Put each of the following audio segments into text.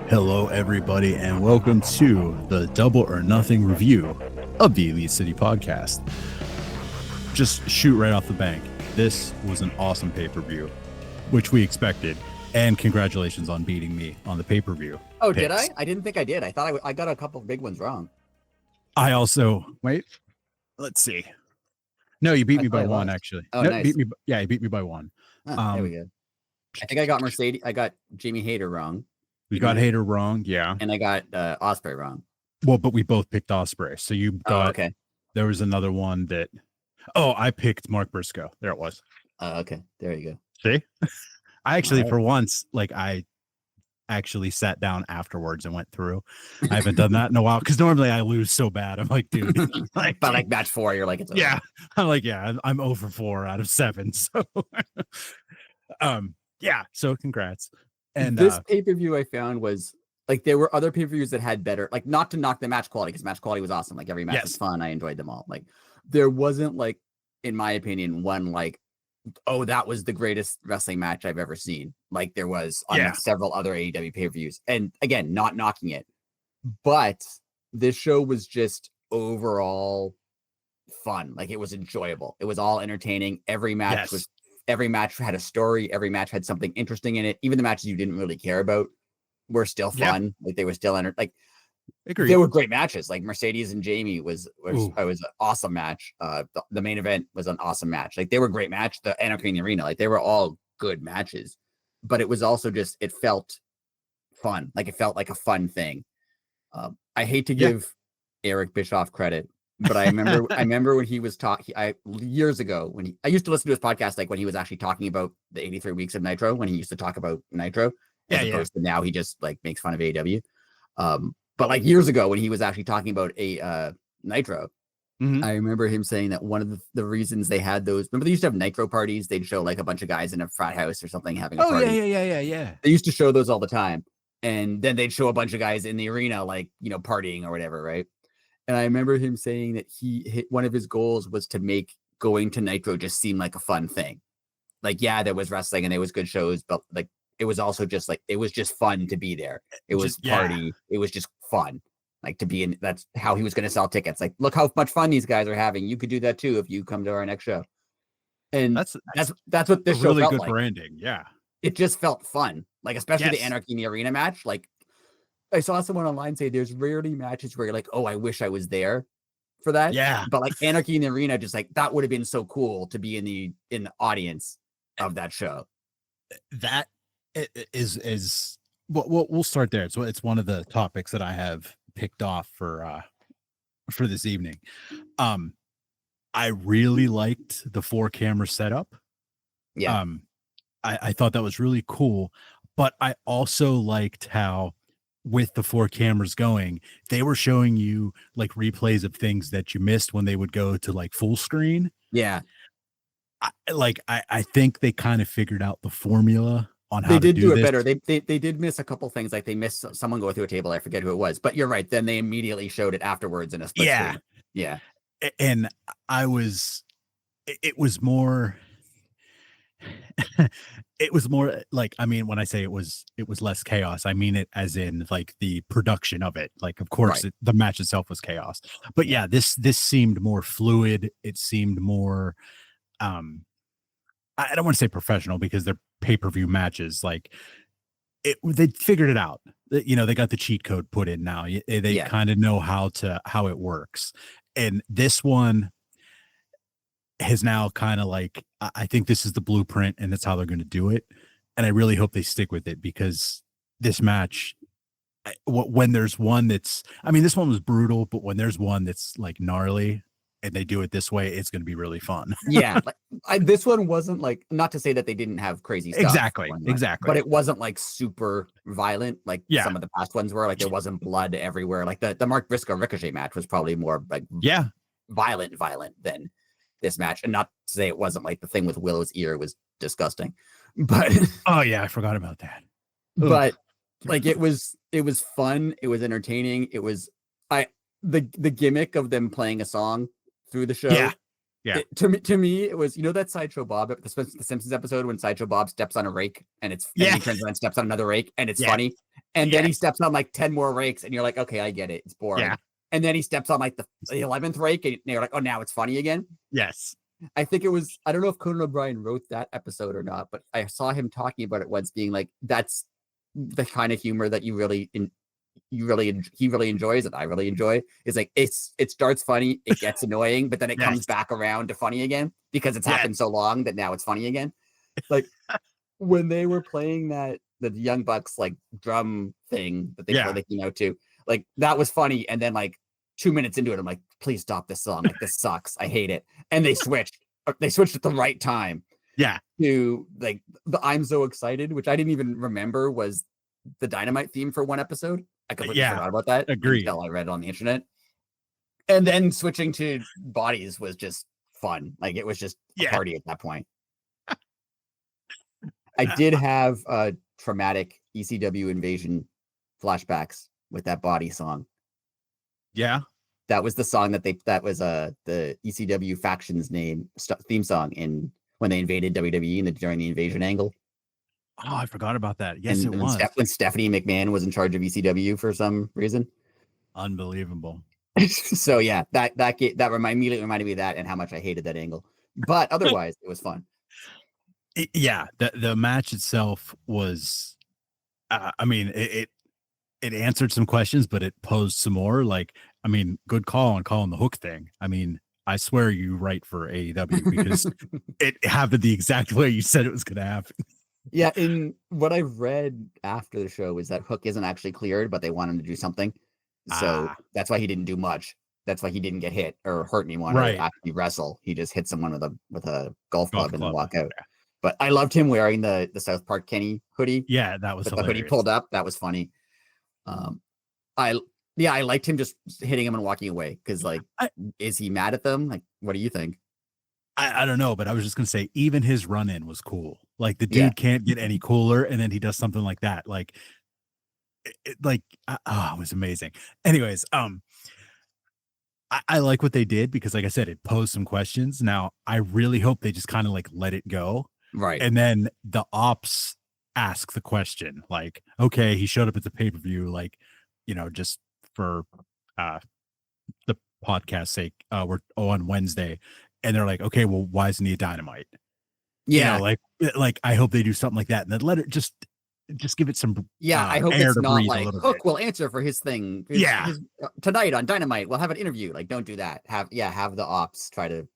Hello, everybody, and welcome to the Double or Nothing review of the Elite City podcast. Just shoot right off the bank. This was an awesome pay-per-view, which we expected. And congratulations on beating me on the pay-per-view. Oh, picks. Did I? I didn't think I did. I thought I got a couple of big ones wrong. I also, wait, let's see. No, you beat me by one, actually. Oh, no, nice. You beat me by one. There we go. I think I got I got Jamie Hayter wrong. You got Hayter wrong, yeah. And I got Ospreay wrong. Well, but we both picked Ospreay. So you got, okay. There was another one that, I picked Mark Briscoe. There it was. Okay, there you go. See? I actually, for once, I actually sat down afterwards and went through. I haven't done that in a while because normally I lose so bad. I'm like, dude. But match 4, you're like, it's over. Yeah. I'm like, yeah, I'm 0 for 4 out of 7. So, yeah. So congrats. And this pay-per-view I found was there were other pay-per-views that had better, not to knock the match quality, because match quality was awesome. Every match was fun. I enjoyed them all. There wasn't in my opinion, one oh, that was the greatest wrestling match I've ever seen. There was on several other AEW pay-per-views. And again, not knocking it, but this show was just overall fun. It was enjoyable. It was all entertaining. Every match had a story. Every match had something interesting in it. Even the matches you didn't really care about were still fun. They were still They were great matches. Mercedes and Jamie was an awesome match. The main event was an awesome match. They were great match. The Anarchy in the Arena, they were all good matches. But it was also just, it felt fun. It felt like a fun thing. I hate to give Eric Bischoff credit, but I remember when he was talking years ago I used to listen to his podcast when he was actually talking about the 83 weeks of Nitro, when he used to talk about Nitro, as opposed to now he just makes fun of AEW. But years ago when he was actually talking about a Nitro, I remember him saying that one of the reasons they had those, remember they used to have Nitro parties, they'd show a bunch of guys in a frat house or something having a party. Yeah. They used to show those all the time. And then they'd show a bunch of guys in the arena, partying or whatever, right? And I remember him saying that one of his goals was to make going to Nitro just seem like a fun thing. There was wrestling and there was good shows, but it was also just it was just fun to be there. It was party. It was just fun, to be in. That's how he was going to sell tickets. Look how much fun these guys are having. You could do that too if you come to our next show. And that's what this show really felt good like. Branding. Yeah, it just felt fun. Especially the Anarchy in the Arena match. I saw someone online say there's rarely matches where you're oh, I wish I was there for that. Yeah. But Anarchy in the Arena, just that would have been so cool to be in the audience of that show. That is we'll start there. It's one of the topics that I have picked off for this evening. I really liked the 4-camera setup. Yeah. I thought that was really cool, but I also liked how with the 4 cameras going, they were showing you replays of things that you missed when they would go to full screen. Yeah. I think they kind of figured out the formula on how they did to do it this. better. They did miss a couple things. They missed someone go through a table. I forget who it was, but you're right. Then they immediately showed it afterwards in a split screen. Yeah. And it was more it was more when I say it was less chaos, I mean it as in the production of it. Of course, the match itself was chaos, but this seemed more fluid. It seemed more, I don't want to say professional because they're pay-per-view matches. They figured it out. They got the cheat code put in now. They kind of know how it works. And this one has now kind of I think this is the blueprint and that's how they're going to do it. And I really hope they stick with it because this match, when there's one that's, this one was brutal, but when there's one that's gnarly and they do it this way, it's going to be really fun. Yeah. This one wasn't not to say that they didn't have crazy stuff. Exactly. But it wasn't super violent. Some of the past ones were there wasn't blood everywhere. The Mark Briscoe Ricochet match was probably more violent than this match. And not to say it wasn't the thing with Willow's ear was disgusting, but oh yeah, I forgot about that. But it was fun. It was entertaining. It was the gimmick of them playing a song through the show Yeah. To me, it was, that Sideshow Bob, the Simpsons episode when Sideshow Bob steps on a rake and Yeah. he turns around and steps on another rake and it's Yeah. funny. And then he steps on like 10 more rakes and you're like, okay, I get it. It's boring. Yeah. And then he steps on like the 11th rake and you're like, oh, now it's funny again. Yes. I think it was, I don't know if Conan O'Brien wrote that episode or not, but I saw him talking about it once being like, that's the kind of humor that he really enjoys and I really enjoy. Is like it starts funny, it gets annoying, but then it comes back around to funny again because it's happened so long that now it's funny again. Like when they were playing the Young Bucks like drum thing that they play the keynote to, like that was funny, and then like 2 minutes into it, I'm like, please stop this song. Like this sucks. I hate it. And they switched at the right time. Yeah. To like the I'm So Excited, which I didn't even remember was the Dynamite theme for one episode. I completely forgot about that. Agreed. Until I read it on the internet. And then switching to Bodies was just fun. Like it was just a party at that point. I did have traumatic ECW invasion flashbacks with that Body song. Yeah. That was the song that was the ECW faction's theme song when they invaded WWE during the invasion angle. Oh, I forgot about that. Yes, it was. When Stephanie McMahon was in charge of ECW for some reason. Unbelievable. So yeah, that immediately reminded me of that and how much I hated that angle. But otherwise, it was fun. The match itself was, I mean, it answered some questions, but it posed some more. Like, I mean, good call on calling the Hook thing. I mean, I swear you write for AEW because it happened the exact way you said it was going to happen. Yeah, in what I read after the show is that Hook isn't actually cleared, but they want him to do something. So that's why he didn't do much. That's why he didn't get hit or hurt anyone or actually wrestle. He just hit someone with a golf club and then walk out. Yeah. But I loved him wearing the South Park Kenny hoodie. Yeah, that was hilarious. The hoodie pulled up. That was funny. I liked him just hitting him and walking away because is he mad at them? Like, what do you think? I don't know, but I was just gonna say even his run-in was cool. Like the dude can't get any cooler, and then he does something like that. Like, it was amazing. Anyways, I like what they did because, like I said, it posed some questions. Now, I really hope they just kind of like let it go, right? And then the ops ask the question, like, okay, he showed up at the pay-per-view, like, just for the podcast sake, we're on Wednesday. And they're like, okay, well, why isn't he a Dynamite? Yeah. Like I hope they do something like that. And then let it just give it some I hope it's not like Hook will answer for his thing. Tonight on Dynamite, we'll have an interview. Like, don't do that. Have the ops try to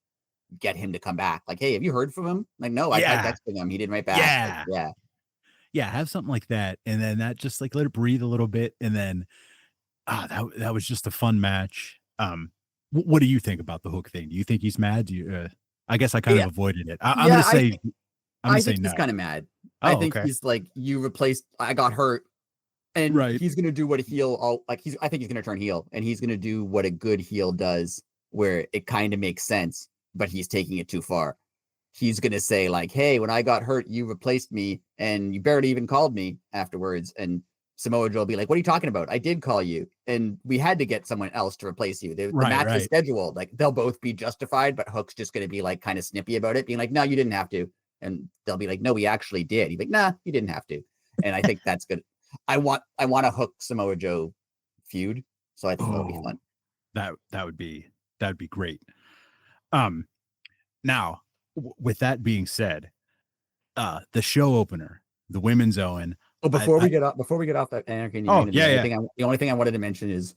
get him to come back. Like, hey, have you heard from him? Like, no, I texted him. He didn't write back. Yeah, have something like that. And then that just like let it breathe a little bit. And then that was just a fun match. What do you think about the Hook thing? Do you think he's mad? Do you? I guess I kind of avoided it. I'm gonna say. I think he's kind of mad. I think he's like, you replaced. I got hurt, and he's gonna do what a heel. I think he's gonna turn heel, and he's gonna do what a good heel does, where it kind of makes sense, but he's taking it too far. He's gonna say like, "Hey, when I got hurt, you replaced me, and you barely even called me afterwards." And Samoa Joe will be like, "What are you talking about? I did call you, and we had to get someone else to replace you. The match was scheduled. Like, they'll both be justified, but Hook's just going to be like kind of snippy about it, being like, "No, you didn't have to," and they'll be like, "No, we actually did." He's like, "Nah, you didn't have to," and I think that's good. I want a Hook Samoa Joe feud, so I think that'll be fun. That would be great. Now, with that being said, the show opener, the women's Owen. Oh, before we get off that Anarchy, the only thing I wanted to mention is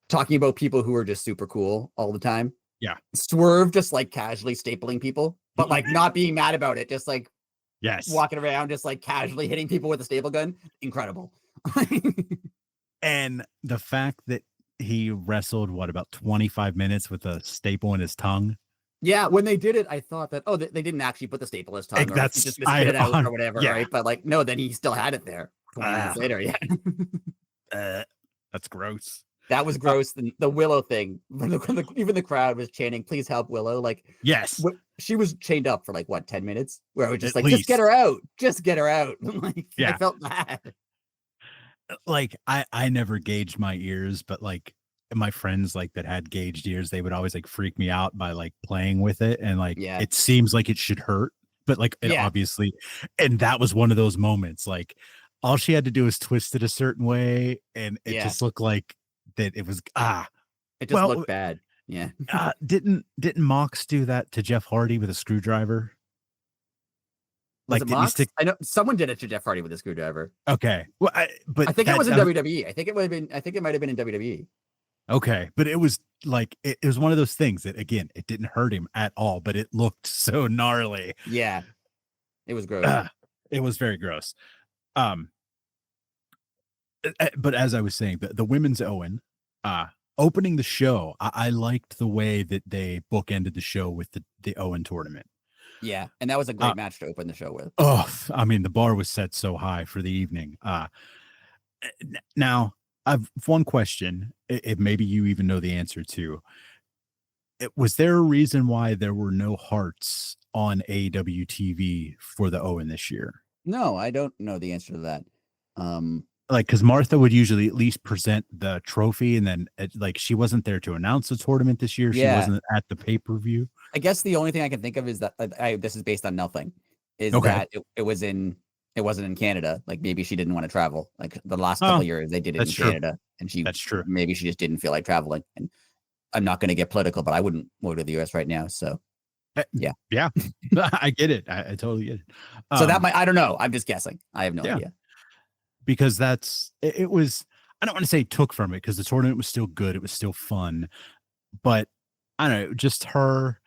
talking about people who are just super cool all the time. Yeah. Swerve just like casually stapling people, but like not being mad about it, just like walking around, just like casually hitting people with a staple gun. Incredible. And the fact that he wrestled about 25 minutes with a staple in his tongue. Yeah, when they did it, I thought that they didn't actually put the staple in his tongue, or just spit it out or whatever, right? But like, no, then he still had it there 20 minutes later. Yeah, that's gross. That was gross. The Willow thing, even the crowd was chanting, "Please help Willow!" Like, yes, she was chained up for like 10 minutes, where I was just just get her out, just get her out. Like, I felt bad. Like I never gauged my ears, but like my friends like that had gauged ears, they would always like freak me out by like playing with it, and like Yeah. it seems like it should hurt, but like it obviously, and that was one of those moments. Like all she had to do was twist it a certain way, and it just looked like that it was it just looked bad. Yeah. Didn't Mox do that to Jeff Hardy with a screwdriver? Was it Mox? I know someone did it to Jeff Hardy with a screwdriver. Okay, well, but I think it was in WWE. I think it might have been in WWE. Okay, but it was like it was one of those things that again, it didn't hurt him at all, but it looked so gnarly. Yeah, it was gross. It was very gross. But as I was saying, the women's Owen, opening the show, I liked the way that they bookended the show with the Owen tournament. Yeah, and that was a great match to open the show with. Oh, I mean, the bar was set so high for the evening. Now, I've one question. If maybe you even know the answer to. Was there a reason why there were no hearts on AEW TV for the Owen this year? No, I don't know the answer to that. Like, because Martha would usually at least present the trophy, and then like she wasn't there to announce the tournament this year. She wasn't at the pay-per-view. I guess the only thing I can think of is that this is based on nothing. That it wasn't in Canada. Like maybe she didn't want to travel. Like the last couple of years they did it in Canada, and that's true. Maybe she just didn't feel like traveling. And I'm not going to get political, but I wouldn't go to the US right now. So yeah, I get it. I totally get it. So that might, I don't know. I'm just guessing. I have no idea. Because it was, I don't want to say took from it because the tournament was still good. It was still fun, but I don't know, just her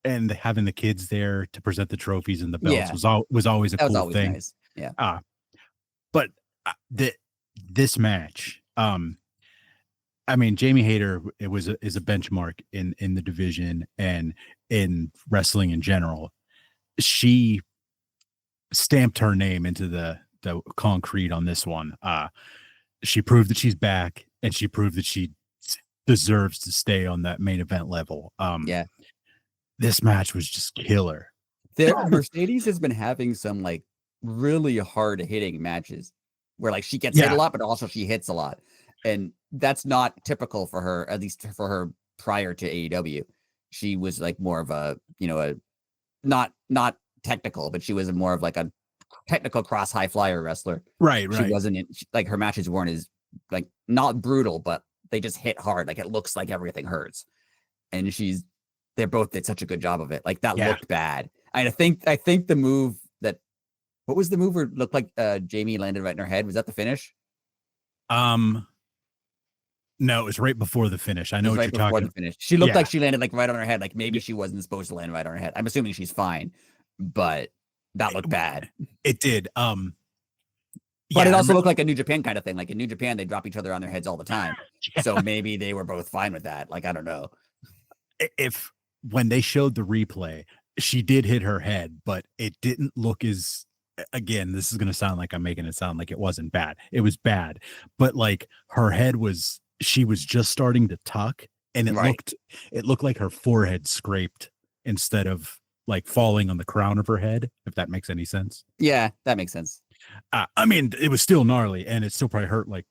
and having the kids there to present the trophies and the belts was always a cool thing. Nice. Yeah. But this match, I mean, Jamie Hayter is a benchmark in the division and in wrestling in general. She stamped her name into the concrete on this one. She proved that she's back, and she proved that she deserves to stay on that main event level. This match was just killer. Mercedes has been having some like really hard hitting matches where like she gets hit a lot, but also she hits a lot. And that's not typical for her, at least for her prior to AEW. She was like more of a, not technical, but she was more of like a technical cross high flyer wrestler. Right. She wasn't like her matches weren't as like not brutal, but they just hit hard. Like it looks like everything hurts. And they both did such a good job of it. Like that looked bad. And I think the move what was the move where it looked like Jamie landed right in her head? Was that the finish? No, it was right before the finish. I know what you're talking about. The finish. She looked like she landed like right on her head. Like maybe she wasn't supposed to land right on her head. I'm assuming she's fine, but that looked bad. It did. But it also looked like a New Japan kind of thing. Like in New Japan, they drop each other on their heads all the time. So maybe they were both fine with that. Like, I don't know. When they showed the replay, she did hit her head, but it didn't look as, again, this is going to sound like I'm making it sound like it wasn't bad. It was bad, but like her head she was just starting to tuck, and it looked like her forehead scraped instead of like falling on the crown of her head, if that makes any sense. Yeah, that makes sense. I mean, it was still gnarly, and it still probably hurt like,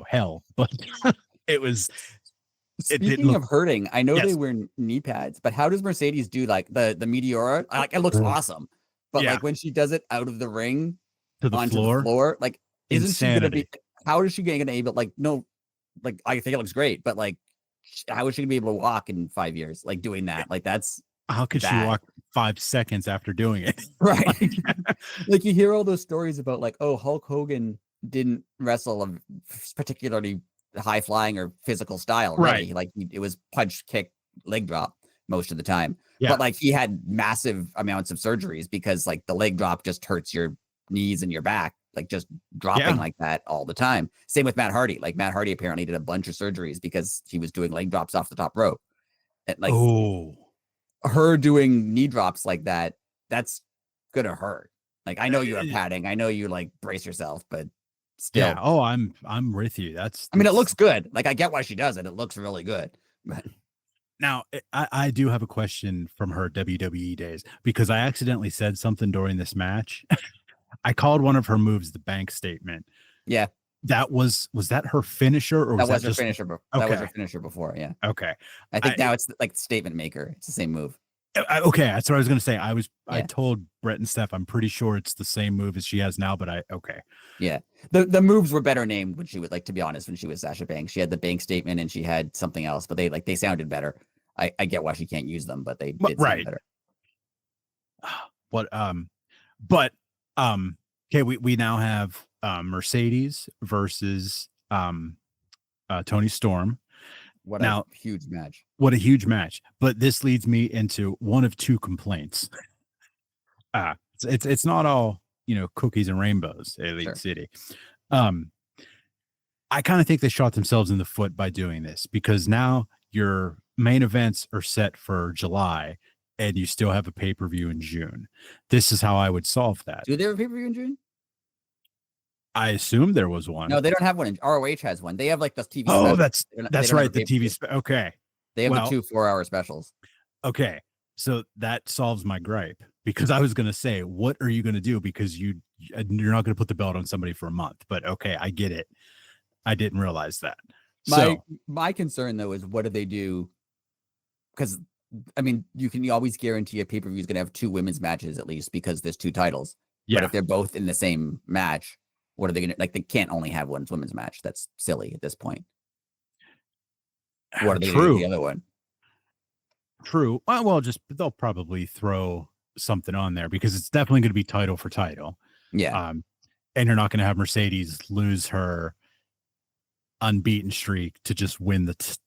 hell, but it was. Speaking of hurting, I know they wear knee pads, but how does Mercedes do like the Meteora? Like it looks awesome, but like when she does it out of the ring onto the floor, like isn't she gonna be? How is she gonna be able? Like no, like I think it looks great, but like how is she gonna be able to walk in 5 years? Like doing that, like that's how could she walk 5 seconds after doing it? Right. Like you hear all those stories about like, oh, Hulk Hogan didn't wrestle a particularly high flying or physical style, really. Right? Like it was punch, kick, leg drop most of the time. But like he had massive amounts of surgeries because like the leg drop just hurts your knees and your back, like just dropping like that all the time. Same with Matt Hardy. Like Matt Hardy apparently did a bunch of surgeries because he was doing leg drops off the top rope. And like her doing knee drops like that, that's gonna hurt. Like I know you have padding, I know you like brace yourself, but still. Yeah. Oh, I'm with you. I mean, it looks good. Like I get why she does it. It looks really good. But now I do have a question from her WWE days because I accidentally said something during this match. I called one of her moves the bank statement. Yeah. That was that her finisher, or That was that was her just finisher. That was her okay? finisher before. Yeah. Okay. I think I, now it's like statement maker. It's the same move. okay, that's what I was gonna say. I Yeah. told Brett and Steph I'm pretty sure it's the same move as she has now, but okay. Yeah. The moves were better named when she was like, to be honest, when she was Sasha Banks. She had the bank statement and she had something else, but they sounded better. I get why she can't use them, but they did sound Right. better. But but okay, we now have Mercedes versus Tony Storm. What a Now, huge match. what a huge match. But this leads me into one of two complaints. It's not all, cookies and rainbows, Elite Sure. City. Um, I kind of think they shot themselves in the foot by doing this, because now your main events are set for July and you still have a pay-per-view in June. This is how I would solve that. Do they have a pay-per-view in June? I assumed there was one. No, they don't have one. ROH has one. They have like the TV. Oh, specials. that's right. The TV. Okay. They have the 2 4-hour specials. Okay. So that solves my gripe, because I was going to say, what are you going to do? Because you're not going to put the belt on somebody for a month, but okay, I get it. I didn't realize that. My concern though is, what do they do? Because I mean, you can always guarantee a pay-per-view is going to have 2 women's matches at least, because there's 2 titles. Yeah. But if they're both in the same match, what are they going to, like? They can't only have one women's match. That's silly at this point. What are they going to do with the other one? True. Well, just they'll probably throw something on there, because it's definitely going to be title for title. Yeah. And you're not going to have Mercedes lose her unbeaten streak to just win the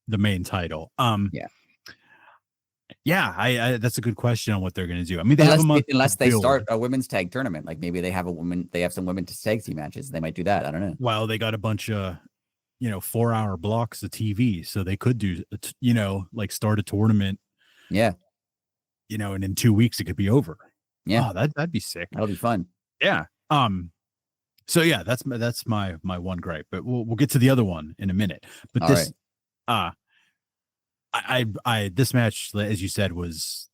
main title. Yeah, that's a good question on what they're going to do. I mean, unless they start a women's tag tournament, like maybe they have some women's tag team matches. They might do that. I don't know. Well, they got a bunch of 4-hour blocks of TV, so they could do like start a tournament. Yeah. And in 2 weeks it could be over. Yeah. Oh, that'd be sick. That'll be fun. Yeah. So yeah, that's my one gripe, but we'll get to the other one in a minute. But this match, as you said, was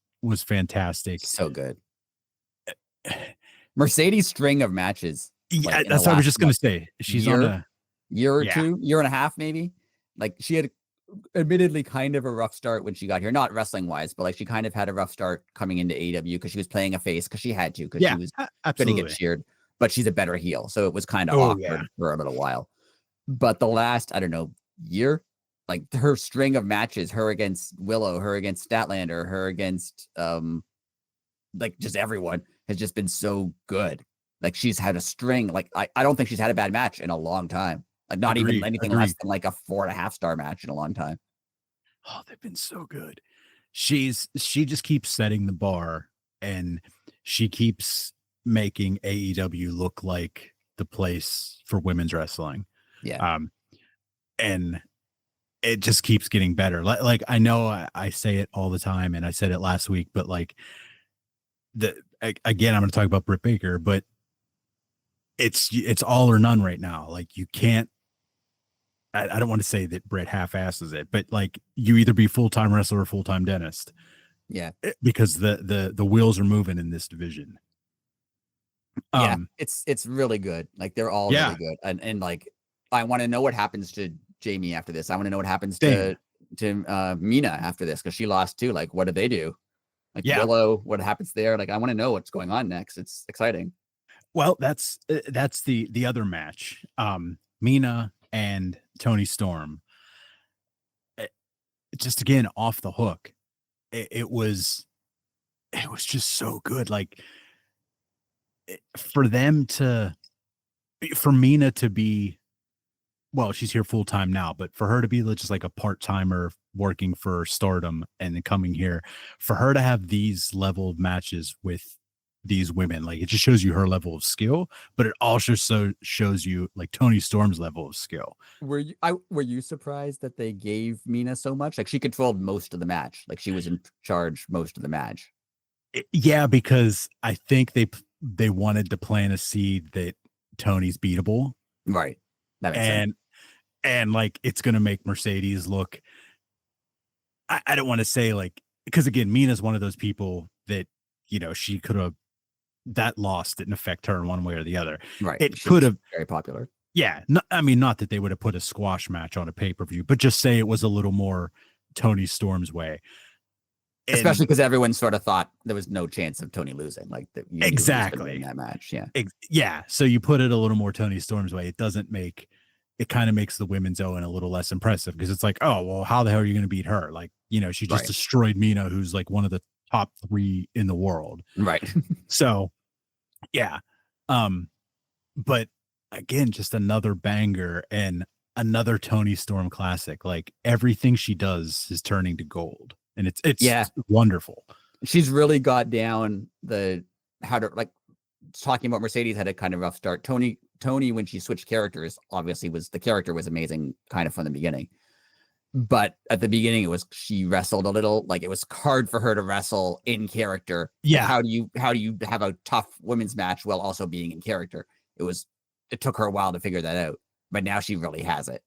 fantastic. So good. Mercedes' string of matches. Yeah, that's what I was just gonna say. She's on a year or 2, year and a half, maybe. Like, she had admittedly kind of a rough start when she got here, not wrestling wise, but like she kind of had a rough start coming into AEW, because she was playing a face, because she had to, because she was going to get cheered. But she's a better heel, so it was kind of awkward for a little while. But the last, I don't know, year, like her string of matches, her against Willow, her against Statlander, her against like just everyone, has just been so good. Like, she's had a string. Like, I don't think she's had a bad match in a long time. Like, not even anything less than like a 4.5-star match in a long time. Oh, they've been so good. She just keeps setting the bar, and she keeps making AEW look like the place for women's wrestling. Yeah. And it just keeps getting better. Like I know I say it all the time, and I said it last week, but like again, I'm going to talk about Britt Baker, but it's all or none right now. Like, you can't, I don't want to say that Britt half-asses it, but like, you either be full-time wrestler or full-time dentist. Yeah. Because the wheels are moving in this division. Yeah, it's really good. Like, they're all really good. And like, I want to know what happens to Jamie after this. I want to know what happens to Mina after this, because she lost too. Like, what do they do? Like, Willow, what happens there? Like, I want to know what's going on next. It's exciting. Well, that's the other match. Mina and Tony Storm. Just again, off the hook. It was just so good. Like, for Mina to be, well, she's here full time now, but for her to be just like a part timer working for Stardom and then coming here, for her to have these level of matches with these women, like, it just shows you her level of skill, but it also shows you like Tony Storm's level of skill. Were you surprised that they gave Mina so much? Like, she controlled most of the match. Like, she was in charge most of the match. Yeah, because I think they wanted to plant a seed that Tony's beatable. Right. That makes sense. And like, it's going to make Mercedes look, I don't want to say like, because again, Mina's one of those people that, she could have that loss didn't affect her in one way or the other. Right. It She could was have, very popular. yeah. I mean, not that they would have put a squash match on a pay-per-view, but just say it was a little more Tony Storm's way. Especially because everyone sort of thought there was no chance of Tony losing. Like that, you exactly knew that match. Yeah. Yeah. So you put it a little more Tony Storm's way. It doesn't make, it kind of makes the women's Owen a little less impressive because it's like, oh, well, how the hell are you going to beat her? Like, you know, she just destroyed Mina, who's like one of the top 3 in the world. Right. So, yeah. But again, just another banger and another Tony Storm classic. Like everything she does is turning to gold. And it's wonderful. She's really got down how to, like, talking about Mercedes had a kind of rough start. Tony, when she switched characters, obviously the character was amazing kind of from the beginning. But at the beginning, she wrestled a little, like it was hard for her to wrestle in character. Yeah. Like, how do you have a tough women's match while also being in character? It took her a while to figure that out, but now she really has it.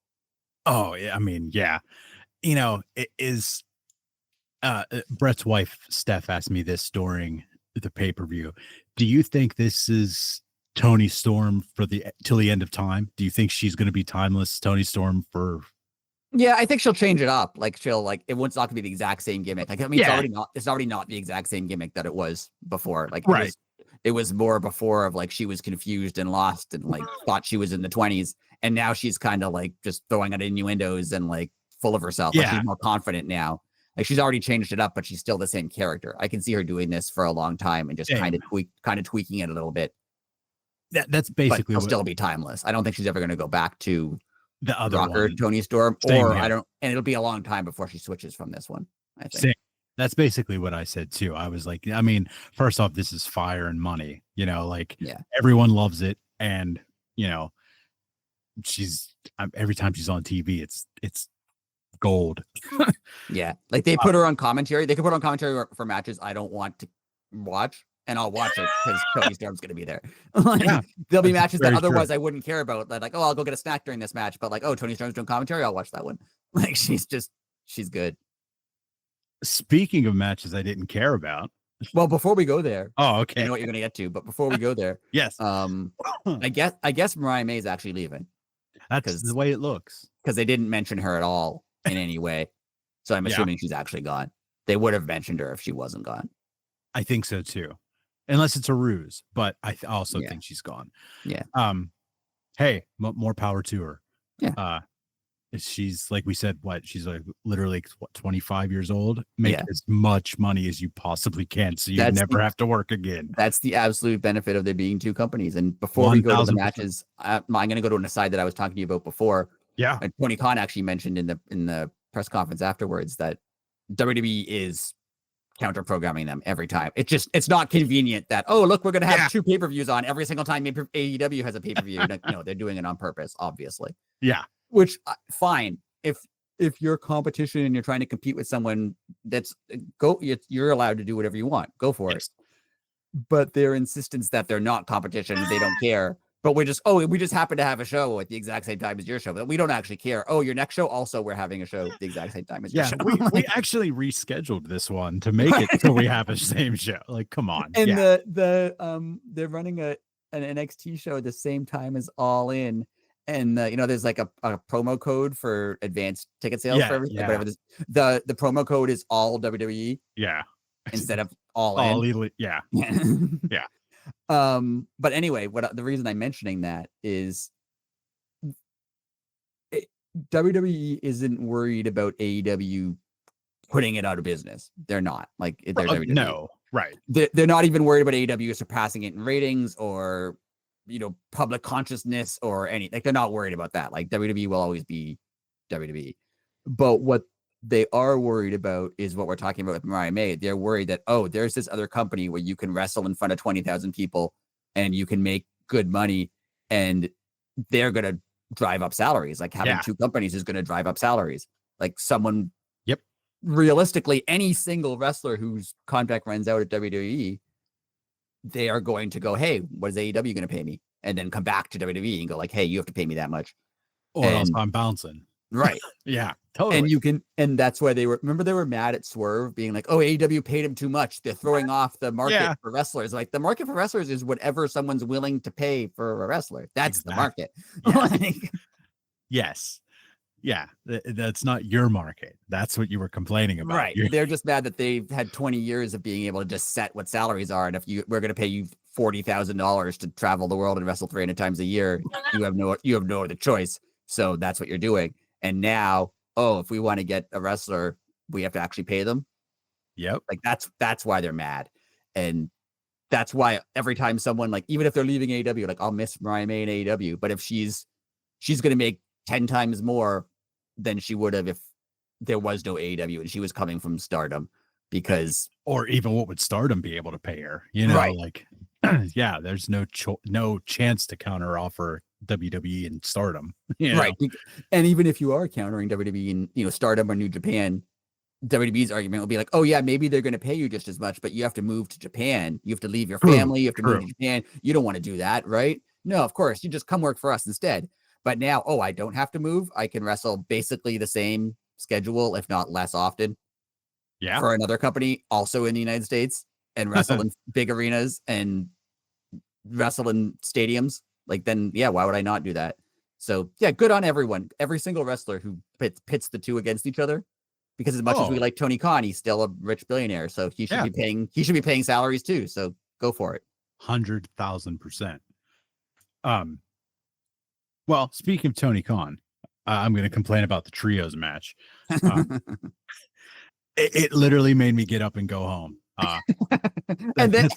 Oh, yeah. I mean, yeah. You know, it is. Brett's wife, Steph, asked me this during the pay-per-view. Do you think this is Tony Storm till the end of time? Do you think she's going to be timeless Tony Storm for? Yeah, I think she'll change it up. Like it won't not gonna be the exact same gimmick. Like, I mean, it's already not the exact same gimmick that it was before. Like, it was more before of like she was confused and lost and like thought she was in the 20s, and now she's kind of like just throwing out innuendos and like full of herself. Like, she's more confident now. Like, she's already changed it up, but she's still the same character. I can see her doing this for a long time and just kind of tweaking it a little bit. That's basically, but it'll still be timeless. I don't think she's ever going to go back to the other rocker one. Tony Storm, and it'll be a long time before she switches from this one, I think. Same. That's basically what I said too. I was like, I mean, first off, this is fire and money, you know, like everyone loves it. And, you know, every time she's on TV, it's gold. Yeah. Like they put her on commentary. They could put her on commentary for matches I don't want to watch, and I'll watch it because Tony Storm's going to be there. There'll be matches that otherwise I wouldn't care about. Like, oh, I'll go get a snack during this match. But like, oh, Tony Storm's doing commentary, I'll watch that one. Like, she's good. Speaking of matches I didn't care about. Well, before we go there. Oh, okay. I know what you're going to get to, but before we go there. Yes. I guess Mariah May is actually leaving. That's the way it looks. Because they didn't mention her at all in any way. So I'm assuming she's actually gone. They would have mentioned her if she wasn't gone. I think so too. Unless it's a ruse, but I also think she's gone. Yeah. Hey, more power to her. Yeah. She's, like we said, she's like literally 25 years old. Make as much money as you possibly can, so you never have to work again. That's the absolute benefit of there being two companies. And before we go to the matches, I'm going to go to an aside that I was talking to you about before. Yeah. And Tony Khan actually mentioned in the press conference afterwards that WWE is counter programming them every time. It's not convenient that, oh, look, we're going to have 2 pay-per-views on every single time AEW has a pay-per-view. No, they're doing it on purpose, obviously. Yeah. Which, fine. If you're competition and you're trying to compete with someone, you're allowed to do whatever you want. Go for it. But their insistence that they're not competition, they don't care. But we just happen to have a show at the exact same time as your show. But we don't actually care. Oh, your next show also, we're having a show at the exact same time as your show. we actually rescheduled this one to make it so we have a same show. Like, come on. And they're running an NXT show at the same time as All In. And there's like a promo code for advanced ticket sales for everything. Yeah. Whatever the promo code is all WWE. Yeah. Instead of all in. Yeah. Yeah. But anyway, the reason I'm mentioning that is WWE isn't worried about AEW putting it out of business. They're not. Like, they're WWE. No, right. They're not even worried about AEW surpassing it in ratings or public consciousness or any, like, they're not worried about that. Like, WWE will always be WWE. But what they are worried about is what we're talking about with Mariah May. They're worried that, oh, there's this other company where you can wrestle in front of 20,000 people and you can make good money, and they're going to drive up salaries. Like, having 2 companies is going to drive up salaries. Like, someone, realistically, any single wrestler whose contract runs out at WWE, they are going to go, hey, what is AEW going to pay me? And then come back to WWE and go like, hey, you have to pay me that much. Or else I'm bouncing. Right. Yeah, totally. And that's why they were mad at Swerve being like, oh, AEW paid him too much. They're throwing off the market for wrestlers. Like, the market for wrestlers is whatever someone's willing to pay for a wrestler. That's the market. Yeah. Yes. Yeah. That's not your market. That's what you were complaining about. Right. They're just mad that they've had 20 years of being able to just set what salaries are. And if we're going to pay you $40,000 to travel the world and wrestle 300 times a year, you have no other choice. So that's what you're doing. And now, if we want to get a wrestler, we have to actually pay them. Yep. Like, that's why they're mad. And that's why every time someone, like, even if they're leaving AEW, like, I'll miss Mariah May in AEW, but if she's going to make 10 times more than she would have if there was no AEW and she was coming from Stardom, because, or even what would Stardom be able to pay her? You know, right. Like, yeah, there's no chance to counter offer WWE and Stardom. Right. And even if you are countering WWE and, Stardom or New Japan, WWE's argument will be like, oh yeah, maybe they're going to pay you just as much, but you have to move to Japan. You have to leave your family. You have to move to Japan. You don't want to do that, right? No, of course. You just come work for us instead. But now, I don't have to move. I can wrestle basically the same schedule, if not less often. Yeah. For another company, also in the United States, and wrestle in big arenas and wrestle in stadiums. Like, then, yeah, why would I not do that? So, yeah, good on everyone. Every single wrestler who pits the two against each other. Because as much as we like Tony Khan, he's still a rich billionaire. So he should be paying salaries too. So go for it. 100,000%. Well, speaking of Tony Khan, I'm going to complain about the trios match. It literally made me get up and go home. And then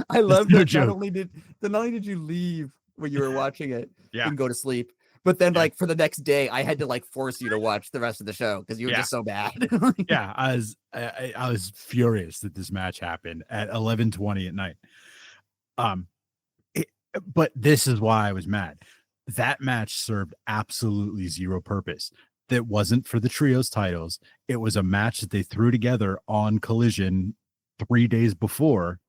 I love that not only did you leave when you were watching it and go to sleep, but then like for the next day, I had to like force you to watch the rest of the show because you were just so bad. Yeah, I was furious that this match happened at 11:20 at night. But this is why I was mad. That match served absolutely zero purpose. That wasn't for the trios titles. It was a match that they threw together on Collision 3 days before.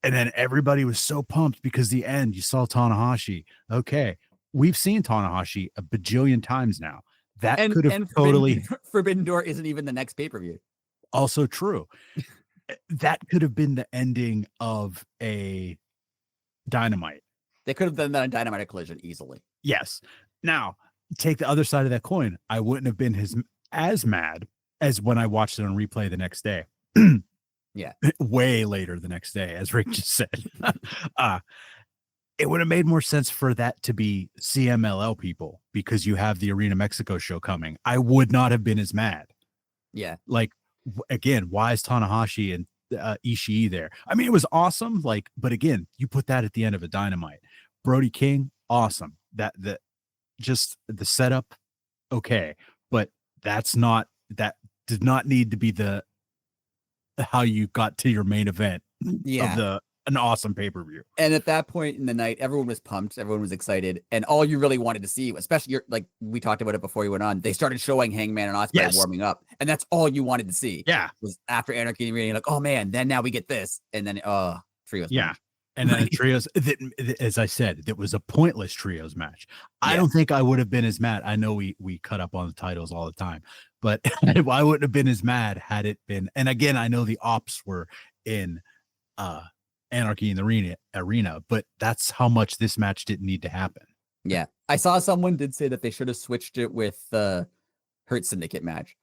And then everybody was so pumped because the end, you saw Tanahashi. Okay. We've seen Tanahashi a bajillion times now. That could have totally Forbidden Door isn't even the next pay-per-view. Also true. That could have been the ending of a Dynamite. They could have done that on Dynamite at Collision easily. Yes. Now, take the other side of that coin. I wouldn't have been as mad as when I watched it on replay the next day. Yeah. Way later the next day, as Rick just said. It would have made more sense for that to be CMLL people because you have the Arena Mexico show coming. I would not have been as mad. Yeah. Like, again, why is Tanahashi and Ishii there? I mean, it was awesome. Like, but again, you put that at the end of a Dynamite. Brody King, awesome. Just the setup, okay, but that did not need to be how you got to your main event of an awesome pay-per-view. And at that point in the night, everyone was pumped, everyone was excited, and all you really wanted to see, especially like we talked about it before you went on, they started showing Hangman and Ospreay warming up, and that's all you wanted to see. Yeah, was after Anarchy and Arena, like, oh man, then now we get this, and then trios. Yeah. Match. And then trios, as I said, it was a pointless trios match. I don't think I would have been as mad. I know we cut up on the titles all the time, but I wouldn't have been as mad had it been. And again, I know the ops were in Anarchy in the arena, but that's how much this match didn't need to happen. Yeah. I saw someone did say that they should have switched it with the Hurt Syndicate match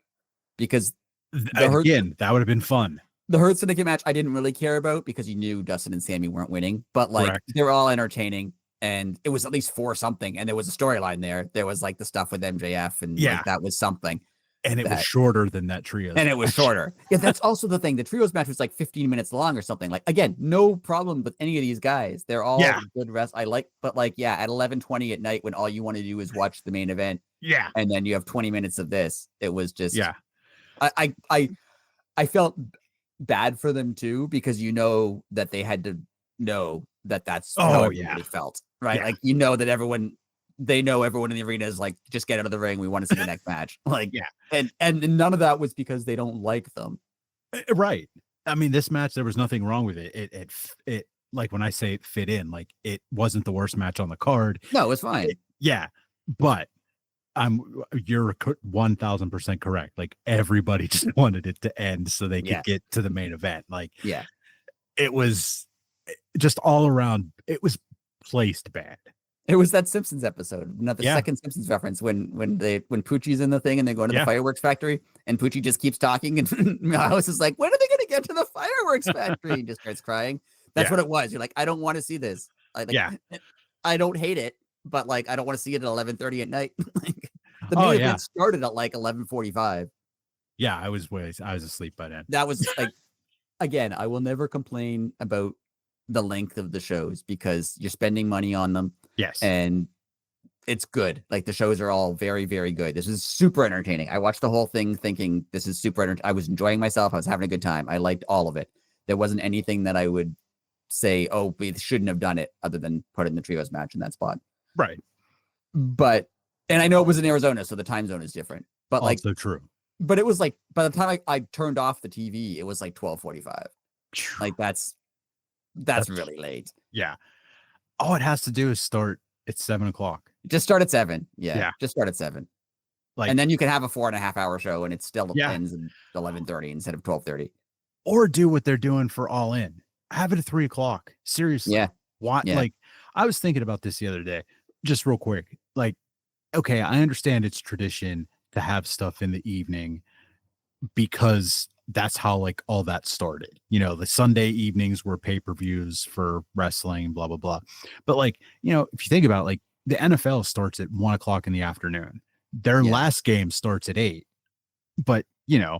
because that would have been fun. The Hurt Syndicate match I didn't really care about because you knew Dustin and Sammy weren't winning, but like they're all entertaining and it was at least for something. And there was a storyline there. There was like the stuff with MJF and like, that was something. And it was shorter than that trios. And it was shorter. Yeah, that's also the thing. The trios match was like 15 minutes long or something. Like, again, no problem with any of these guys. They're all good rest. But at 11:20 at night when all you want to do is watch the main event. Yeah. And then you have 20 minutes of this. It was just I felt bad for them too, because you know that they had to know that that's how everybody felt. Right. Like, you know that everyone in the arena is like, just get out of the ring. We want to see the next match. Like, and none of that was because they don't like them. Right. I mean, this match, there was nothing wrong with it. It like when I say it fit in, like it wasn't the worst match on the card. No, it's fine. But You're 1000% correct. Like everybody just wanted it to end so they could get to the main event. Like, it was just all around. It was placed bad. It was that Simpsons episode, another second Simpsons reference when Poochie's in the thing and they go into the fireworks factory and Poochie just keeps talking and Miles is like, when are they going to get to the fireworks factory? He just starts crying. That's what it was. You're like, I don't want to see this. I don't hate it, but like, I don't want to see it at 11:30 at night. Like, the main event started at like 11:45. Yeah, I was asleep by then. That was like, again, I will never complain about the length of the shows because you're spending money on them. Yes. And it's good. Like the shows are all very, very good. This is super entertaining. I watched the whole thing thinking this is super entertaining. I was enjoying myself. I was having a good time. I liked all of it. There wasn't anything that I would say, oh, we shouldn't have done it other than put it in the trios match in that spot. Right. But, and I know it was in Arizona, so the time zone is different. But like, also true. But it was like, by the time I turned off the TV, it was like 12:45. Like that's really late. Yeah. All it has to do is start at 7:00. Just start at 7. Yeah. Just start at 7. Like, and then you can have a 4.5 hour show and it still ends at 11:30 instead of 12:30. Or do what they're doing for All In. Have it at 3:00. Seriously. Yeah. Why? Yeah. Like, I was thinking about this the other day, just real quick. Like, okay, I understand it's tradition to have stuff in the evening because that's how like all that started. You know, the Sunday evenings were pay-per-views for wrestling, blah, blah, blah. But like, you know, if you think about it, like the NFL starts at 1:00 in the afternoon. Their last game starts at 8, but you know,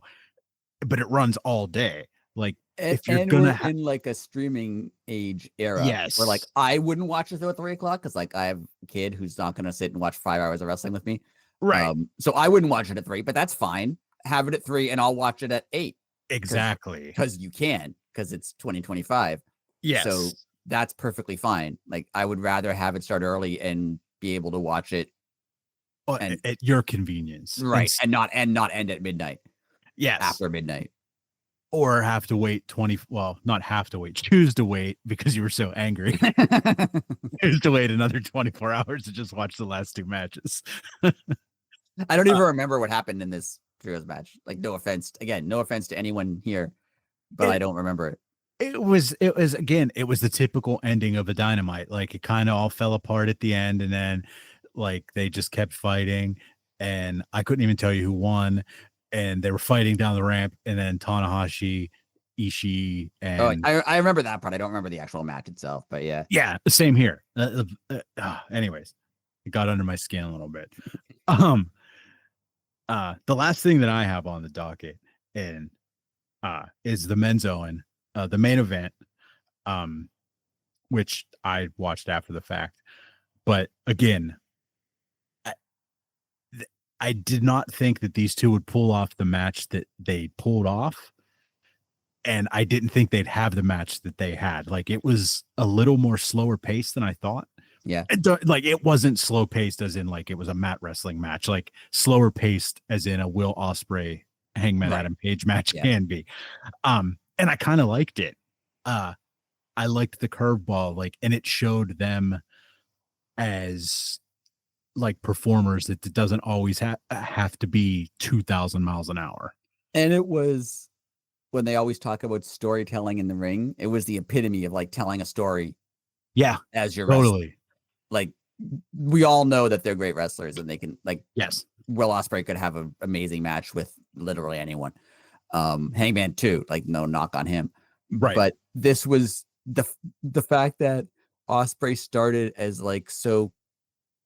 but it runs all day. Like if you're gonna in like a streaming age era, where like I wouldn't watch it at 3:00 because like I have a kid who's not gonna sit and watch 5 hours of wrestling with me. Right. So I wouldn't watch it at 3, but that's fine. Have it at 3 and I'll watch it at 8. Exactly. Because you can, because it's 2025. Yes. So that's perfectly fine. Like I would rather have it start early and be able to watch it at your convenience. Right. And not end at midnight. Yes. After midnight. Or have to wait not have to wait, choose to wait because you were so angry. Choose to wait another 24 hours to just watch the last 2 matches. I don't even remember what happened in this trios match. Like, no offense to anyone here, but I don't remember it. It was again, it was the typical ending of a Dynamite. Like it kind of all fell apart at the end, and then like they just kept fighting, and I couldn't even tell you who won. And they were fighting down the ramp, and then Tanahashi, Ishii, and I remember that part. I don't remember the actual match itself, but yeah, same here. Anyways, it got under my skin a little bit. The last thing that I have on the docket and is the men's Owen, the main event, which I watched after the fact, but again, I did not think that these two would pull off the match that they pulled off. And I didn't think they'd have the match that they had. Like it was a little more slower paced than I thought. Yeah. Like it wasn't slow paced as in like it was a mat wrestling match, like slower paced as in a Will Ospreay Hangman Adam Page match can be. And I kind of liked it. I liked the curveball, like, and it showed them as like performers that it doesn't always have to be 2,000 miles an hour. And it was when they always talk about storytelling in the ring, it was the epitome of like telling a story. Yeah. As you're totally wrestling. Like we all know that they're great wrestlers and they can like, yes, Will Ospreay could have an amazing match with literally anyone. Hangman too, like no knock on him. Right. But this was the fact that Ospreay started as like so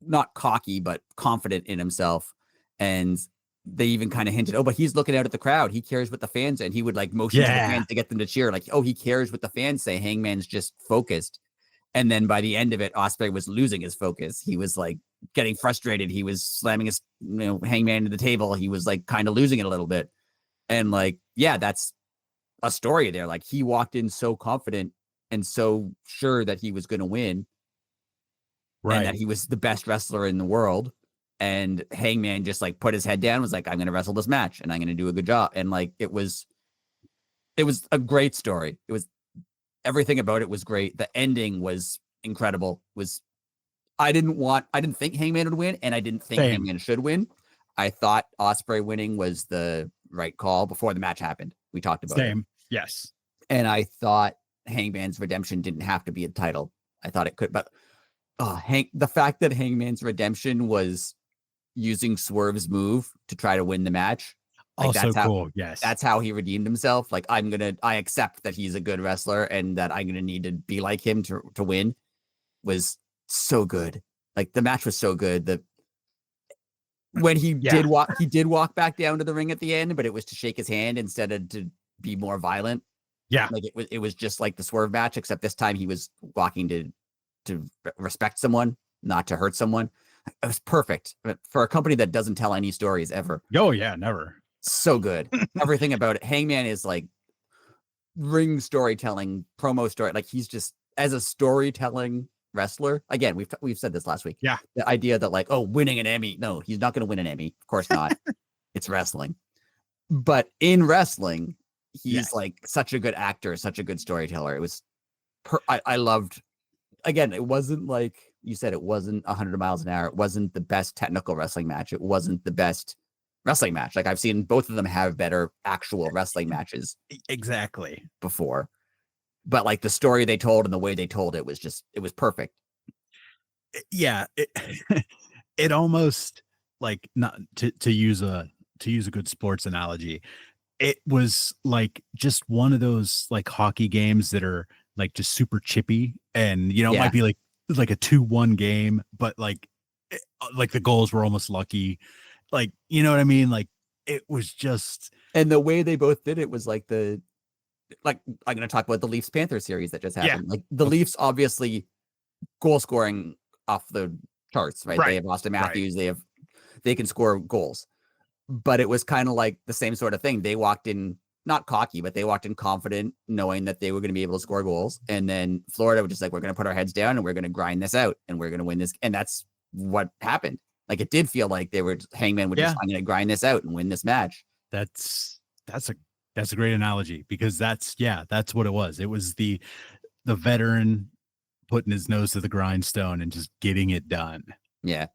not cocky, but confident in himself. And they even kind of hinted, but he's looking out at the crowd. He cares what the fans, and he would like motion to the fans to get them to cheer. Like, he cares what the fans say. Hangman's just focused. And then by the end of it, Ospreay was losing his focus. He was like getting frustrated. He was slamming his, Hangman to the table. He was like kind of losing it a little bit. And like, that's a story there. Like he walked in so confident and so sure that he was going to win. Right. And that he was the best wrestler in the world. And Hangman just like put his head down, was like, I'm going to wrestle this match and I'm going to do a good job. And like, it was a great story. It was everything about it was great. The ending was incredible. It was I didn't think Hangman would win, and I didn't think Hangman should win. I thought Ospreay winning was the right call before the match happened. We talked about it. Yes. And I thought Hangman's redemption didn't have to be a title. I thought it could, but the fact that Hangman's redemption was using Swerve's move to try to win the match. Like, also cool. Yes. That's how he redeemed himself. Like, I accept that he's a good wrestler and that I'm going to need to be like him to win, was so good. Like, the match was so good. When he did walk back down to the ring at the end, but it was to shake his hand instead of to be more violent. Yeah. Like, it was just like the Swerve match, except this time he was walking to respect someone, not to hurt someone. It was perfect for a company that doesn't tell any stories ever. Oh yeah, never. So good. Everything about it. Hangman is like ring storytelling, promo story. Like, he's just, as a storytelling wrestler. Again, we've said this last week. Yeah. The idea that like, oh, winning an Emmy. No, he's not going to win an Emmy. Of course not. It's wrestling. But in wrestling, he's like such a good actor, such a good storyteller. It was, I loved, again, it wasn't like you said, it wasn't 100 miles an hour. It wasn't the best technical wrestling match. It wasn't the best wrestling match. Like, I've seen both of them have better actual wrestling matches. Exactly. Before. But like, the story they told and the way they told it was perfect. Yeah. It almost, like, not to use a good sports analogy, it was like just one of those like hockey games that are like just super chippy, and it might be like a 2-1 game, but like the goals were almost lucky. Like, you know what I mean? Like, it was just, and the way they both did it was like I'm going to talk about the Leafs Panthers series that just happened. Yeah. Like, the Leafs, obviously, goal scoring off the charts, right? They have Austin Matthews. Right. They can score goals, but it was kind of like the same sort of thing. They walked in, not cocky, but they walked in confident, knowing that they were going to be able to score goals. And then Florida was just like, we're going to put our heads down and we're going to grind this out and we're going to win this. And that's what happened. Like, it did feel like Hangman would just, I'm going to grind this out and win this match. That's a great analogy, because that's what it was. It was the veteran putting his nose to the grindstone and just getting it done. Yeah.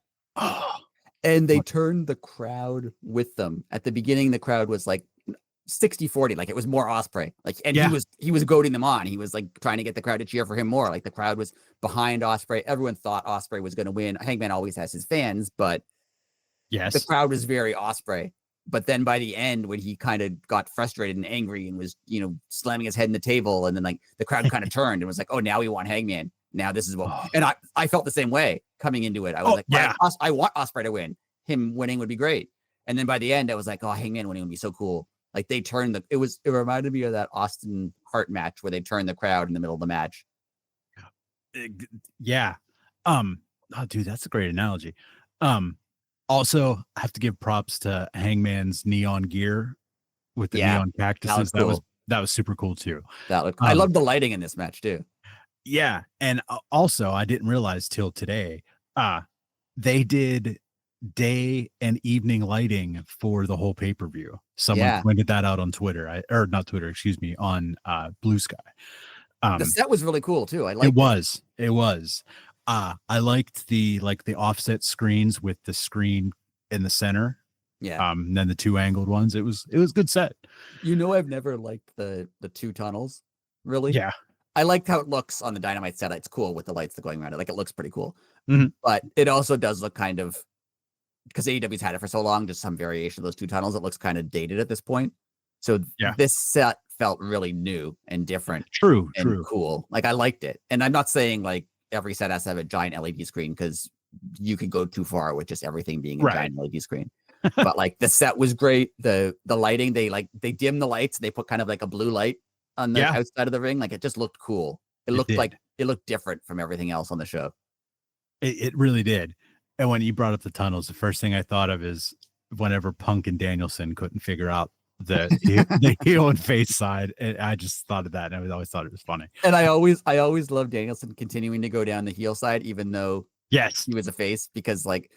And they turned the crowd with them. At the beginning, the crowd was like 60-40. Like, it was more Ospreay. Like, and he was goading them on. He was like trying to get the crowd to cheer for him more. Like, the crowd was behind Ospreay. Everyone thought Ospreay was going to win. Hangman always has his fans, but the crowd was very Ospreay. But then by the end, when he kind of got frustrated and angry and was, slamming his head in the table, and then like the crowd kind of turned and was like, oh, now we want Hangman. Now this is what, and I felt the same way coming into it. I was I want Ospreay to win. Him winning would be great. And then by the end, I was like, oh, Hangman winning would be so cool. Like, they turned it reminded me of that Austin Hart match where they turned the crowd in the middle of the match. Yeah. Oh, dude, that's a great analogy. Also, I have to give props to Hangman's neon gear with the neon cactuses. That was super cool too. That looked cool. I love the lighting in this match too. Yeah, and also I didn't realize till today, they did day and evening lighting for the whole pay-per-view. Someone pointed that out on Twitter. On Blue Sky. The set was really cool too. I liked it. It was. I liked the offset screens with the screen in the center. Yeah. And then the 2 angled ones. It was a good set. I've never liked the 2 tunnels, really. Yeah. I liked how it looks on the Dynamite set. It's cool with the lights going around it. Like, it looks pretty cool. Mm-hmm. But it also does look kind of, because AEW's had it for so long, just some variation of those 2 tunnels. It looks kind of dated at this point. So this set felt really new and different. True. Cool. Like, I liked it. And I'm not saying like every set has to have a giant LED screen, because you could go too far with just everything being a giant LED screen. But like, the set was great. The lighting, they dim the lights. They put kind of like a blue light on the outside of the ring. Like, it just looked cool. It looked different from everything else on the show. It really did. And when you brought up the tunnels, the first thing I thought of is whenever Punk and Danielson couldn't figure out the heel and face side. And I just thought of that, and I always thought it was funny. And I always loved Danielson continuing to go down the heel side, even though he was a face, because like,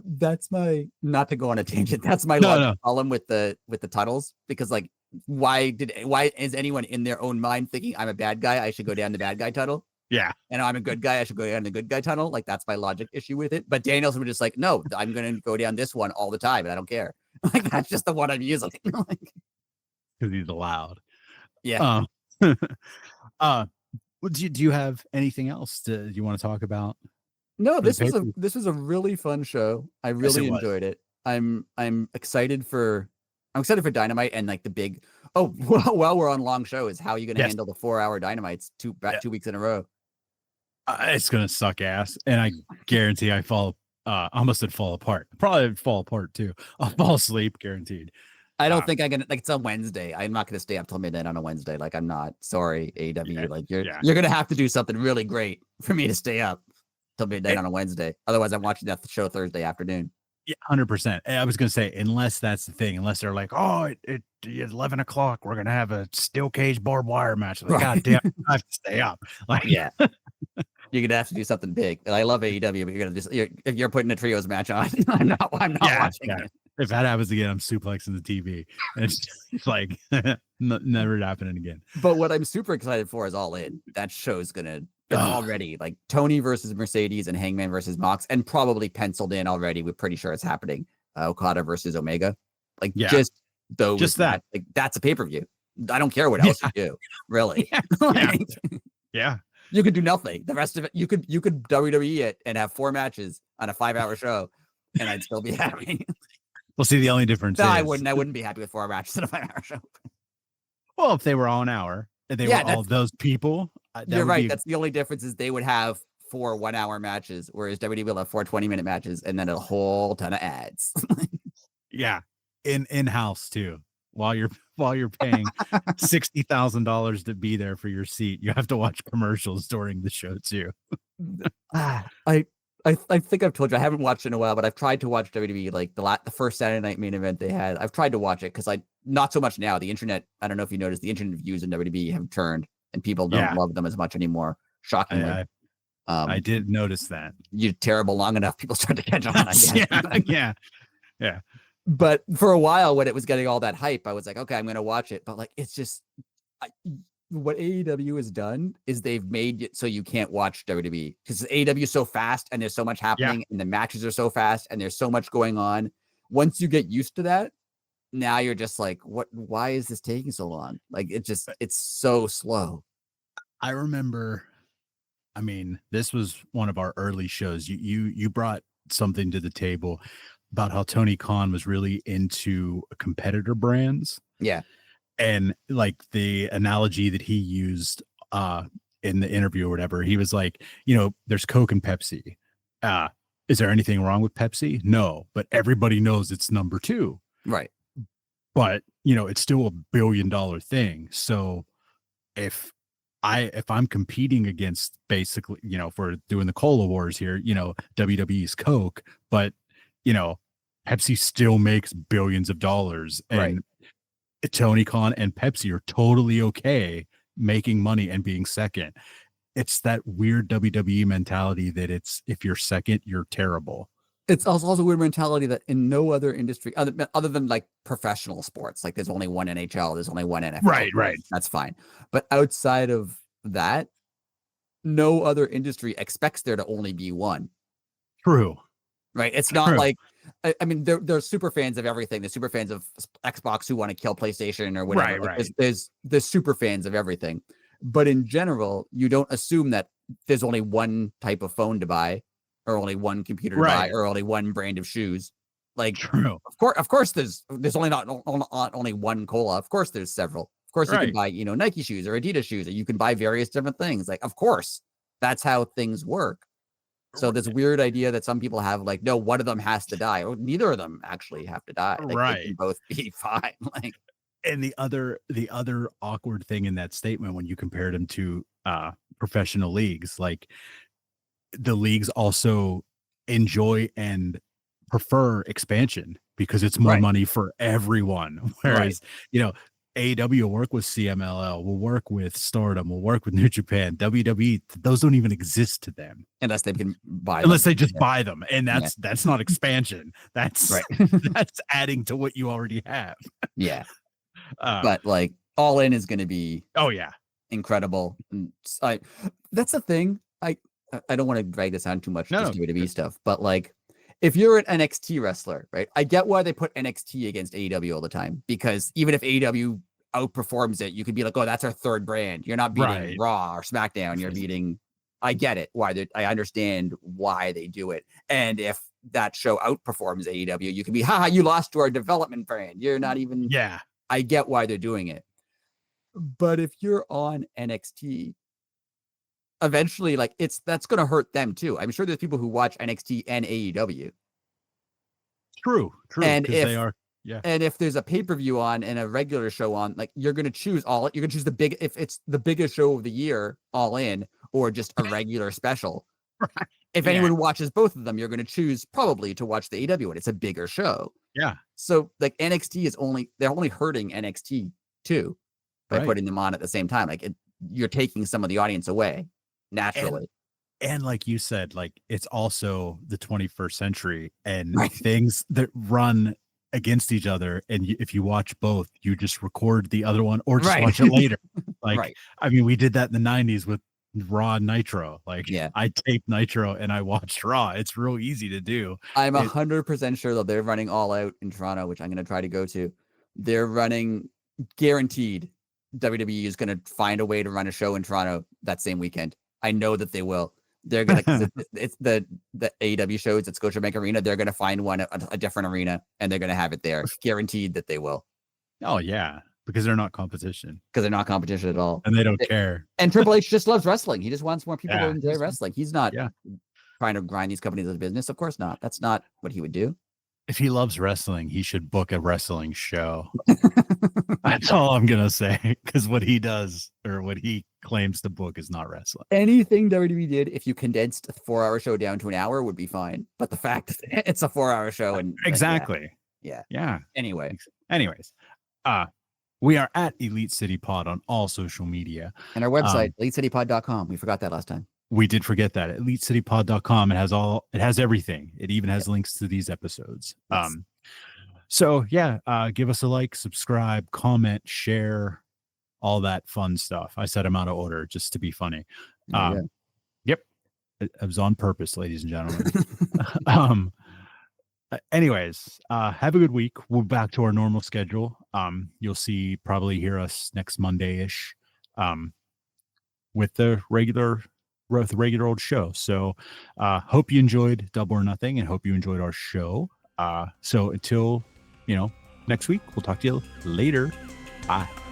that's my, not to go on a tangent, that's my problem with the tunnels, because like, why is anyone in their own mind thinking I'm a bad guy, I should go down the bad guy tunnel? Yeah. And I'm a good guy. I should go down the good guy tunnel. Like, that's my logic issue with it. But Danielson was just like, no, I'm going to go down this one all the time. And I don't care. Like, that's just the one I'm using. Like, because he's allowed. yeah. Uh, do you have anything else you want to talk about? No, this was a really fun show. I really enjoyed it. I'm excited for Dynamite, and like the big while we're on long show is how are you going to handle the 4-hour Dynamites 2 weeks in a row? It's gonna suck ass, and I guarantee I fall apart. Probably fall apart too. I'll fall asleep, guaranteed. I don't think I can. Like, it's a Wednesday. I'm not going to stay up till midnight on a Wednesday. Like, I'm not. Sorry, AEW. Like, you're going to have to do something really great for me to stay up till midnight on a Wednesday. Otherwise, I'm watching that show Thursday afternoon. Yeah, 100%. I was going to say, unless that's the thing, unless they're like, oh, it's 11 o'clock, we're going to have a steel cage barbed wire match. Like, God damn, I have to stay up. Like, yeah. You're gonna have to do something big. And I love AEW, but if you're putting a trios match on, I'm not watching it. If that happens again, I'm suplexing the TV. And it's like never happening again. But what I'm super excited for is All In. That show's it's already like Tony versus Mercedes and Hangman versus Mox, and probably penciled in already. We're pretty sure it's happening. Okada versus Omega. Like, just those. Just that. Like, that's a pay-per-view. I don't care what else you do, really. Yeah. You could do nothing. The rest of it, you could WWE it and have 4 matches on a 5-hour show, and I'd still be happy. Well, see, the only difference is I wouldn't be happy with 4 matches in a 5-hour show. Well, if they were all an hour, and they were all those people, you're right. That's the only difference, is they would have 4 1-hour matches, whereas WWE will have 4 20-minute matches, and then a whole ton of ads. Yeah, in-house too. While you're paying $60,000 to be there for your seat, you have to watch commercials during the show too. I think I've told you I haven't watched it in a while, but I've tried to watch WWE, like the first Saturday night main event they had. I've tried to watch it because not so much now. The internet, I don't know if you noticed, the internet views in WWE have turned, and people don't love them as much anymore. Shockingly. I did notice that. You're terrible long enough, people start to catch on. I guess. Yeah. But for a while, when it was getting all that hype, I was like, okay, I'm going to watch it. But like, it's just what AEW has done is they've made it so you can't watch WWE, because AEW is so fast and there's so much happening, and the matches are so fast and there's so much going on. Once you get used to that, now you're just like, why is this taking so long? Like, it's so slow. I remember, I mean, this was one of our early shows. You brought something to the table about how Tony Khan was really into competitor brands. Yeah. And like the analogy that he used in the interview or whatever, he was like, there's Coke and Pepsi. Is there anything wrong with Pepsi? No, but everybody knows it's number 2. Right. But, it's still $1 billion thing. So if I'm competing against, basically, if we're doing the Cola Wars here, WWE's Coke, but, Pepsi still makes billions of dollars, and Tony Khan and Pepsi are totally okay making money and being second. It's that weird WWE mentality that if you're second, you're terrible. It's also a weird mentality that in no other industry, other than like professional sports, like there's only one NHL, there's only one NFL. Right. That's fine. But outside of that, no other industry expects there to only be one. True. Right. It's not like, I mean, they're super fans of everything. They're super fans of Xbox who want to kill PlayStation or whatever. Right. There's super fans of everything. But in general, you don't assume that there's only one type of phone to buy, or only one computer to buy, or only one brand of shoes. Like, true. Of course, there's only not only one cola. Of course, there's several. Of course, you can buy, Nike shoes or Adidas shoes, or you can buy various different things. Like, of course, that's how things work. So this weird idea that some people have, like, no, one of them has to die, or neither of them actually have to die. Like, they can both be fine. Like, and the other awkward thing in that statement, when you compared them to professional leagues, like, the leagues also enjoy and prefer expansion because it's more money for everyone. Whereas, AEW will work with CMLL, will work with Stardom, will work with New Japan. WWE, those don't even exist to them unless they can buy them. Unless they just buy them, and that's not expansion. That's that's adding to what you already have. Yeah, but like, All In is going to be oh, incredible. That's the thing. I don't want to drag this on too much, No, just WWE stuff, but like, if you're an NXT wrestler, right? I get why they put NXT against AEW all the time, because even if AEW outperforms it, you could be like, oh, that's our third brand. You're not beating right. Raw or SmackDown. You're beating. I get it. I understand why they do it. And if that show outperforms AEW, you can be, haha, you lost to our development brand. You're not even. Yeah. I get why they're doing it. But if you're on NXT, eventually, like, that's going to hurt them too. I'm sure there's people who watch NXT and AEW. True. And Because they are. Yeah. And if there's a pay-per-view on and a regular show on, like, you're going to choose if it's the biggest show of the year, All In, or just a regular special. Right. If anyone watches both of them, you're going to choose probably to watch the AEW one. It's a bigger show. Yeah. So like NXT they're only hurting NXT too by putting them on at the same time. Like you're taking some of the audience away naturally. And like you said, like, it's also the 21st century, and things that run against each other, and if you watch both, you just record the other one or just watch it later. Like, I mean, we did that in the 90s with Raw Nitro. Like, I taped Nitro and I watched Raw. It's real easy to do. I'm 100% sure that they're running All Out in Toronto, which I'm going to try to go to. They're running, guaranteed, WWE is going to find a way to run a show in Toronto that same weekend. I know that they will. They're going to, it's the AEW shows at Scotiabank Arena. They're going to find one, a different arena, and they're going to have it there. Guaranteed that they will. Oh, yeah. Because they're not competition. Because they're not competition at all. And they don't care. And Triple H just loves wrestling. He just wants more people to enjoy wrestling. He's not trying to grind these companies as a business. Of course not. That's not what he would do. If he loves wrestling, he should book a wrestling show. That's all I'm going to say. Because what he does, or what he claims to book, is not wrestling. Anything WWE did, if you condensed a 4-hour show down to an hour, would be fine. But the fact that it's a 4-hour show, and exactly. Yeah. Anyways, we are at Elite City Pod on all social media. And our website, elitecitypod.com. We forgot that last time. We did forget that. EliteCityPod.com. It has everything. It even has links to these episodes. Yes. So give us a like, subscribe, comment, share, all that fun stuff. I said I'm out of order just to be funny. Yep. It was on purpose, ladies and gentlemen. Anyways, have a good week. We're back to our normal schedule. You'll hear us next Monday-ish with the regular old show. So hope you enjoyed Double or Nothing, and hope you enjoyed our show. So until next week, we'll talk to you later. Bye.